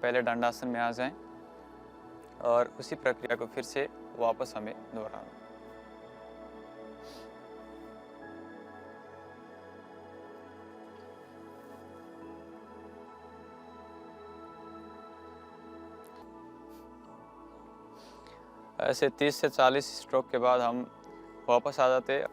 पहले दंडासन में आ जाएं और उसी प्रक्रिया को फिर से वापस हमें दोहराना। ऐसे 30 से 40 स्ट्रोक के बाद हम वापस आ जाते हैं।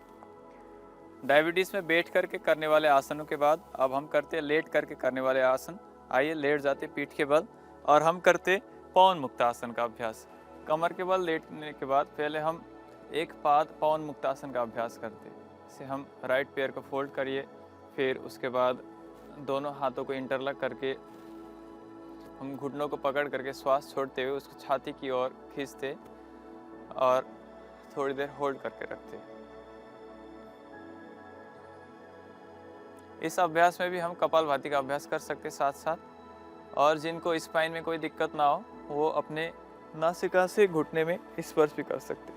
डायबिटीज़ में बैठ करके करने वाले आसनों के बाद अब हम करते हैं लेट करके करने वाले आसन। आइए लेट जाते पीठ के बल और हम करते पवन मुक्तासन का अभ्यास। कमर के बल लेटने के बाद पहले हम एक पाद पवन मुक्तासन का अभ्यास करते। इसे हम राइट पैर को फोल्ड करिए, फिर उसके बाद दोनों हाथों को इंटरलॉक करके हम घुटनों को पकड़ करके श्वास छोड़ते हुए उसको छाती की ओर खींचते और थोड़ी देर होल्ड करके रखते। इस अभ्यास में भी हम कपालभाति का अभ्यास कर सकते साथ साथ, और जिनको स्पाइन में कोई दिक्कत ना हो वो अपने नासिका से घुटने में स्पर्श भी कर सकते।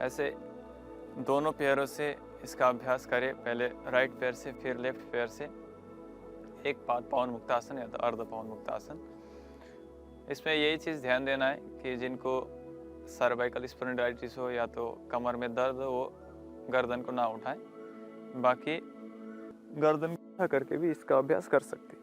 ऐसे दोनों पैरों से इसका अभ्यास करें, पहले राइट पैर से फिर लेफ्ट पैर से। एक पाद पवन मुक्तासन या तो अर्ध पवन मुक्तासन। इसमें यही चीज़ ध्यान देना है कि जिनको सर्वाइकल स्पॉन्डिलाइटिस हो या तो कमर में दर्द हो वो गर्दन को ना उठाएं, बाकी गर्दन उठा करके भी इसका अभ्यास कर सकते हैं।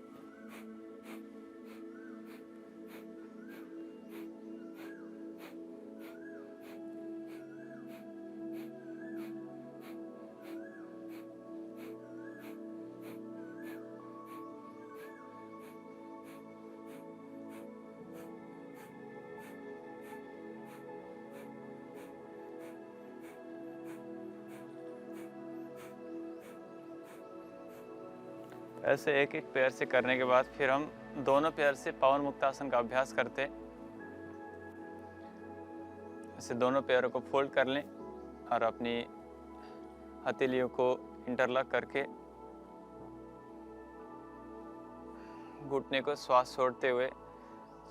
ऐसे एक एक पैर से करने के बाद फिर हम दोनों पैर से पवन मुक्तासन का अभ्यास करते। ऐसे दोनों पैरों को फोल्ड कर लें और अपनी हथेलियों को इंटरलॉक करके घुटने को श्वास छोड़ते हुए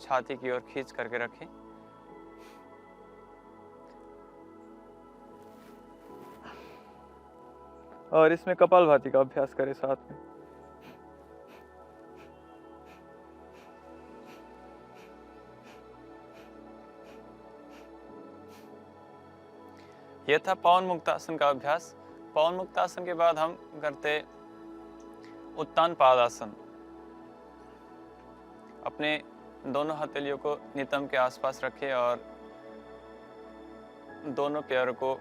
छाती की ओर खींच करके रखें। और इसमें कपालभाति का अभ्यास करें साथ में। यह था पवन मुक्तासन का अभ्यास। पवन मुक्तासन के बाद हम करते उत्तान पादासन। अपने दोनों हथेलियों को नितंब के आसपास रखें और दोनों पैरों को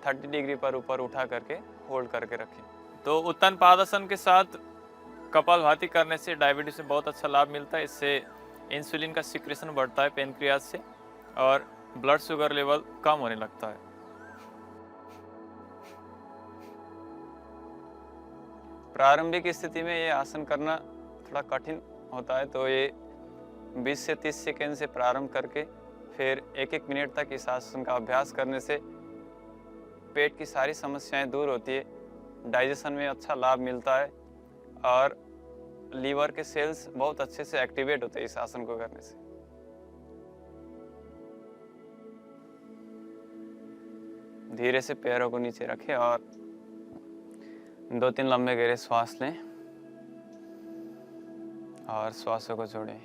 30 डिग्री पर ऊपर उठा करके होल्ड करके रखें। तो उत्तान पादासन के साथ कपालभाति करने से डायबिटीज में बहुत अच्छा लाभ मिलता है। इससे इंसुलिन का सिक्रेशन बढ़ता है पेनक्रियाज से और ब्लड शुगर लेवल कम होने लगता है। प्रारंभिक स्थिति में ये आसन करना थोड़ा कठिन होता है, तो ये 20 से 30 सेकेंड से प्रारंभ करके फिर 1-1 मिनट तक इस आसन का अभ्यास करने से पेट की सारी समस्याएं दूर होती है, डाइजेशन में अच्छा लाभ मिलता है और लीवर के सेल्स बहुत अच्छे से एक्टिवेट होते हैं इस आसन को करने से। धीरे से पैरों को नीचे रखें और 2-3 लंबे गहरे श्वास लें और श्वासों को छोड़ें।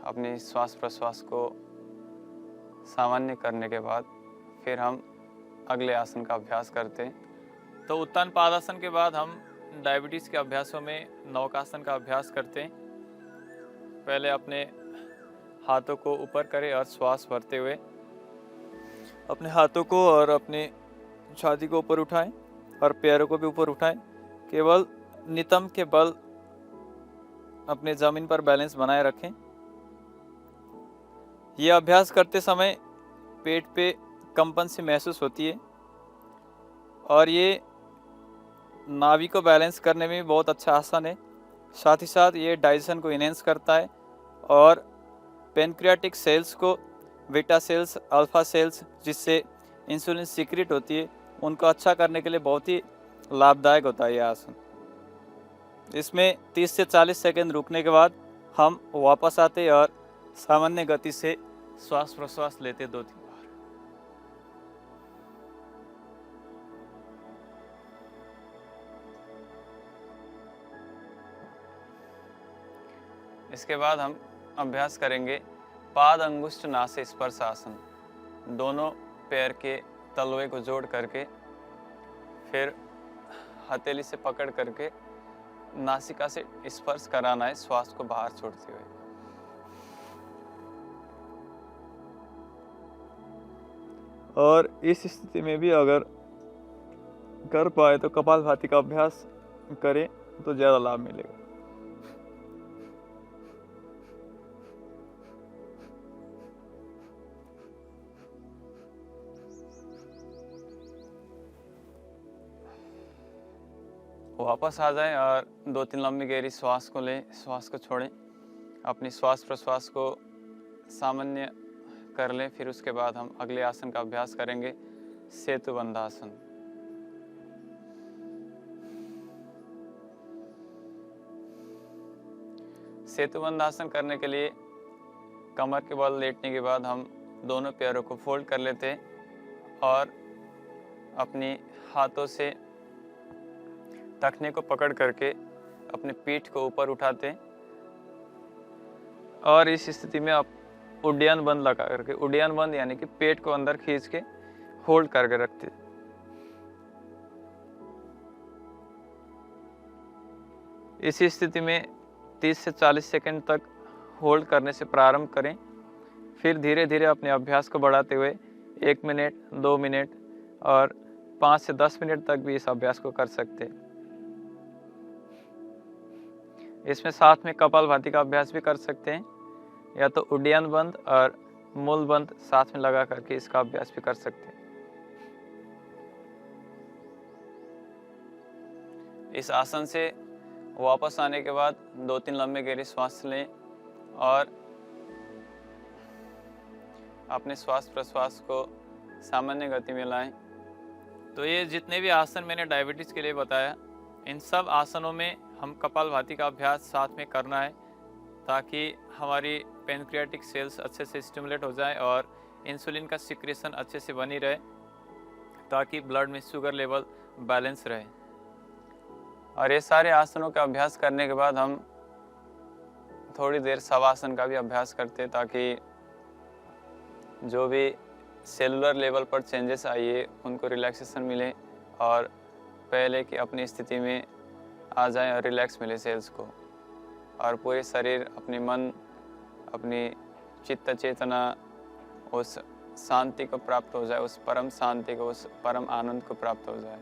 अपनी श्वास प्रश्वास को सामान्य करने के बाद फिर हम अगले आसन का अभ्यास करते हैं। तो उत्तान पादासन के बाद हम डायबिटीज़ के अभ्यासों में नौकासन का अभ्यास करते हैं। पहले अपने हाथों को ऊपर करें और श्वास भरते हुए अपने हाथों को और अपने छाती को ऊपर उठाएं और पैरों को भी ऊपर उठाएं। केवल नितंब के बल अपने जमीन पर बैलेंस बनाए रखें। यह अभ्यास करते समय पेट पे कंपन सी महसूस होती है और ये नाभि को बैलेंस करने में भी बहुत अच्छा आसन है। साथ ही साथ ये डाइजेशन को इनहेंस करता है और पेनक्रियाटिक सेल्स को बीटा सेल्स, अल्फा सेल्स जिससे इंसुलिन सीक्रेट होती है उनको अच्छा करने के लिए बहुत ही लाभदायक होता है यह आसन। इसमें 30 से 40 सेकंड रुकने के बाद हम वापस आते और सामान्य गति से श्वास प्रश्वास लेते 2-3 बार। इसके बाद हम अभ्यास करेंगे पाद अंगुष्ठ नासे स्पर्श आसन। दोनों पैर के तलवे को जोड़ करके फिर हथेली से पकड़ करके नासिका से स्पर्श कराना है, श्वास को बाहर छोड़ते हुए। और इस स्थिति में भी अगर कर पाए तो कपालभाति का अभ्यास करें तो ज़्यादा लाभ मिलेगा। वापस आ जाएं और 2-3 लंबी गहरी श्वास को लें, श्वास को छोड़ें, अपनी श्वास प्रश्वास को सामान्य कर लें। फिर उसके बाद हम अगले आसन का अभ्यास करेंगे, सेतुबंध आसन। सेतुबंध आसन करने के लिए कमर के बल लेटने के बाद हम दोनों पैरों को फोल्ड कर लेते हैं और अपनी हाथों से टखने को पकड़ करके अपने पीठ को ऊपर उठाते हैं और इस स्थिति में आप उड्डयन बंद लगा करके, उड्डयन बंद यानी कि पेट को अंदर खींच के होल्ड करके रखते हैं। इसी स्थिति में 30 से 40 सेकंड तक होल्ड करने से प्रारंभ करें। फिर धीरे धीरे अपने अभ्यास को बढ़ाते हुए 1 मिनट, 2 मिनट और 5 से 10 मिनट तक भी इस अभ्यास को कर सकते हैं। इसमें साथ में कपालभाति का अभ्यास भी कर सकते हैं, या तो उड्डयन बंद और मूल बंद साथ में लगा करके इसका अभ्यास भी कर सकते हैं। इस आसन से वापस आने के बाद 2-3 लंबे गहरी श्वास लें और अपने श्वास प्रश्वास को सामान्य गति में लाएं। तो ये जितने भी आसन मैंने डायबिटीज़ के लिए बताया, इन सब आसनों में हम कपालभाति का अभ्यास साथ में करना है ताकि हमारी पैनक्रियाटिक सेल्स अच्छे से स्टिमुलेट हो जाए और इंसुलिन का सिक्रेशन अच्छे से बनी रहे ताकि ब्लड में शुगर लेवल बैलेंस रहे। और ये सारे आसनों का अभ्यास करने के बाद हम थोड़ी देर शवासन का भी अभ्यास करते हैं ताकि जो भी सेलुलर लेवल पर चेंजेस आइए उनको रिलैक्सेशन मिले और पहले की अपनी स्थिति में आ जाए और रिलैक्स मिले सेल्स को, और पूरे शरीर, अपनी मन, अपनी चित्त चेतना उस शांति को प्राप्त हो जाए, उस परम शांति को, उस परम आनंद को प्राप्त हो जाए।